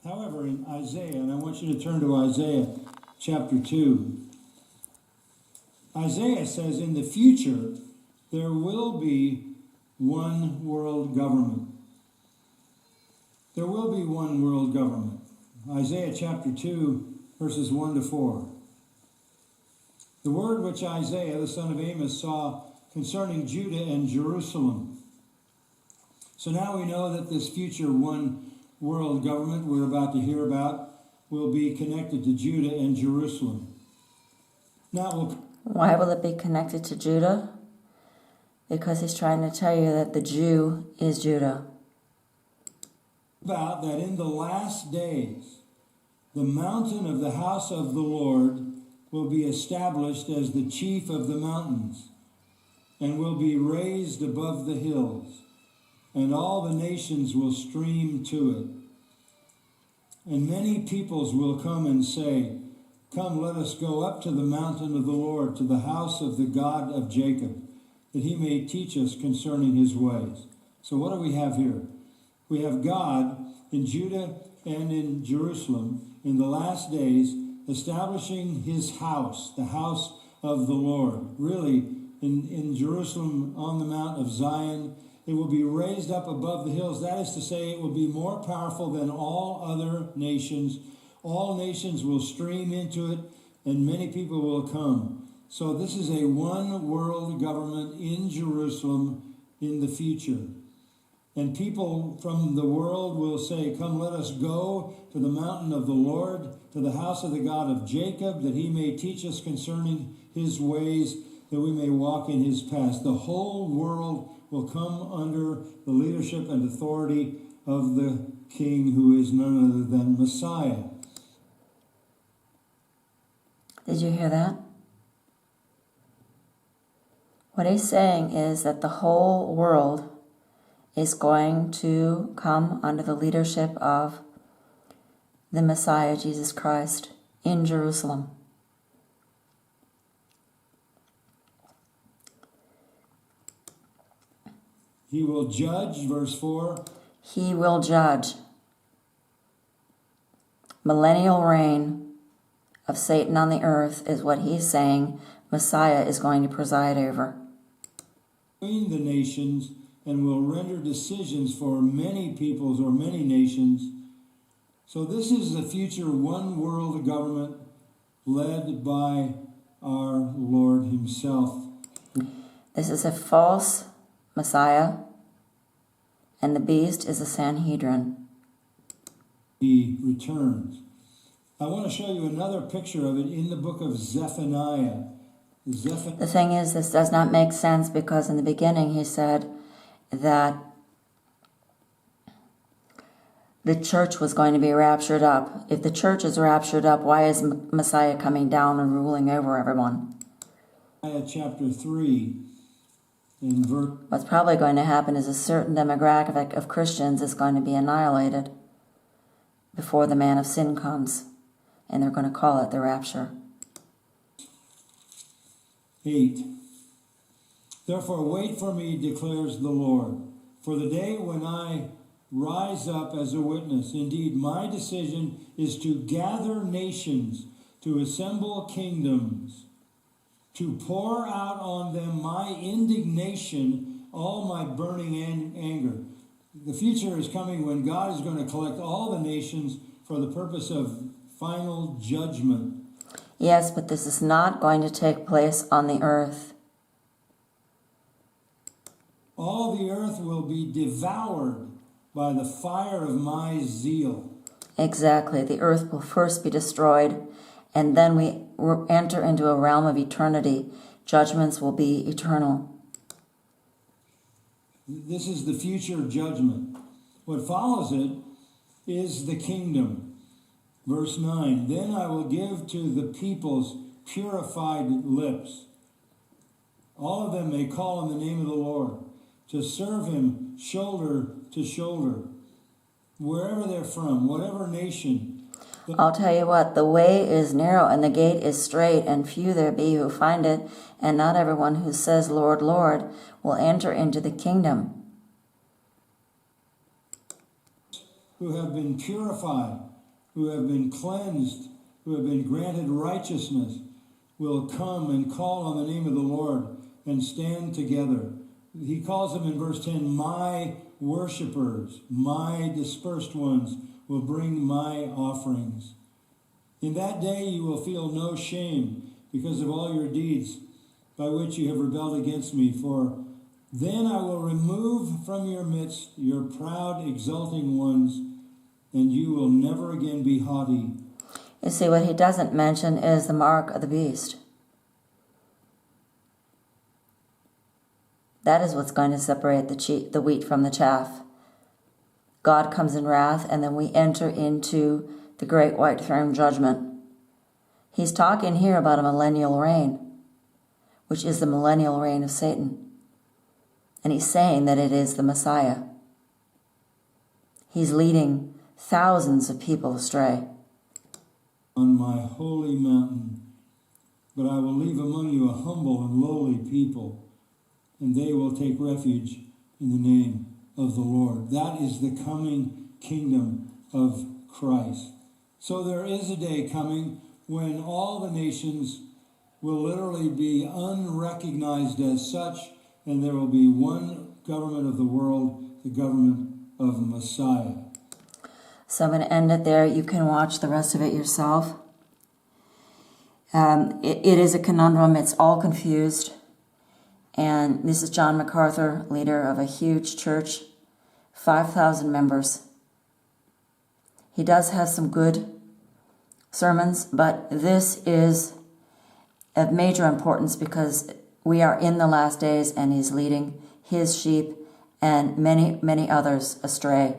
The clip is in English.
However, in Isaiah, and I want you to turn to Isaiah chapter 2, Isaiah says in the future there will be one world government. There will be one world government. Isaiah chapter 2, verses 1 to 4. The word which Isaiah, the son of Amos, saw concerning Judah and Jerusalem. So now we know that this future one world government we're about to hear about will be connected to Judah and Jerusalem. Now, why will it be connected to Judah? Because he's trying to tell you that the Jew is Judah. About that in the last days, the mountain of the house of the Lord will be established as the chief of the mountains, and will be raised above the hills, and all the nations will stream to it. And many peoples will come and say, "Come, let us go up to the mountain of the Lord, to the house of the God of Jacob, that he may teach us concerning his ways." So what do we have here? We have God in Judah and in Jerusalem in the last days establishing his house, the house of the Lord. Really, in Jerusalem on the Mount of Zion, it will be raised up above the hills. That is to say, it will be more powerful than all other nations. All nations will stream into it, and many people will come. So this is a one world government in Jerusalem in the future. And people from the world will say, "Come, let us go to the mountain of the Lord, to the house of the God of Jacob, that he may teach us concerning his ways, that we may walk in his paths." The whole world will come under the leadership and authority of the King, who is none other than Messiah. Did you hear that? What he's saying is that the whole world is going to come under the leadership of the Messiah, Jesus Christ, in Jerusalem. He will judge, verse 4. He will judge. Millennial reign of Satan on the earth is what he's saying Messiah is going to preside over. Between the nations, and will render decisions for many peoples or many nations. So this is the future one world government led by our Lord himself. This is a false Messiah, and the beast is a Sanhedrin. He returns. I want to show you another picture of it in the book of Zephaniah. The thing is, this does not make sense, because in the beginning he said that the church was going to be raptured up. If the church is raptured up, why is Messiah coming down and ruling over everyone? Chapter 3, in verse... What's probably going to happen is a certain demographic of Christians is going to be annihilated before the man of sin comes, and they're going to call it the rapture. 8. Therefore wait for me, declares the Lord, for the day when I rise up as a witness. Indeed, my decision is to gather nations, to assemble kingdoms, to pour out on them my indignation, all my burning anger. The future is coming when God is going to collect all the nations for the purpose of final judgment. Yes, but this is not going to take place on the earth. All the earth will be devoured by the fire of my zeal. Exactly. The earth will first be destroyed, and then we enter into a realm of eternity. Judgments will be eternal. This is the future judgment. What follows it is the kingdom. Verse 9, then I will give to the peoples purified lips. All of them may call on the name of the Lord, to serve him shoulder to shoulder, wherever they're from, whatever nation. I'll tell you what, the way is narrow and the gate is straight, and few there be who find it, and not everyone who says, Lord, Lord, will enter into the kingdom. Who have been purified who have been cleansed, who have been granted righteousness, will come and call on the name of the Lord and stand together. He calls them in verse 10, my worshipers, my dispersed ones will bring my offerings. In that day you will feel no shame because of all your deeds by which you have rebelled against me. For then I will remove from your midst your proud, exulting ones, and you will never again be haughty. You see, what he doesn't mention is the mark of the beast. That is what's going to separate the wheat from the chaff. God comes in wrath, and then we enter into the great white throne judgment. He's talking here about a millennial reign, which is the millennial reign of Satan. And he's saying that it is the Messiah. He's leading thousands of people astray. On my holy mountain, but I will leave among you a humble and lowly people, and they will take refuge in the name of the Lord. That is the coming kingdom of Christ. So there is a day coming when all the nations will literally be unrecognized as such, and there will be one government of the world, the government of the Messiah. So I'm going to end it there. You can watch the rest of it yourself. It is a conundrum. It's all confused. And this is John Macarthur, leader of a huge church, 5,000 members. He does have some good sermons, but this is of major importance because we are in the last days and he's leading his sheep and many, many others astray.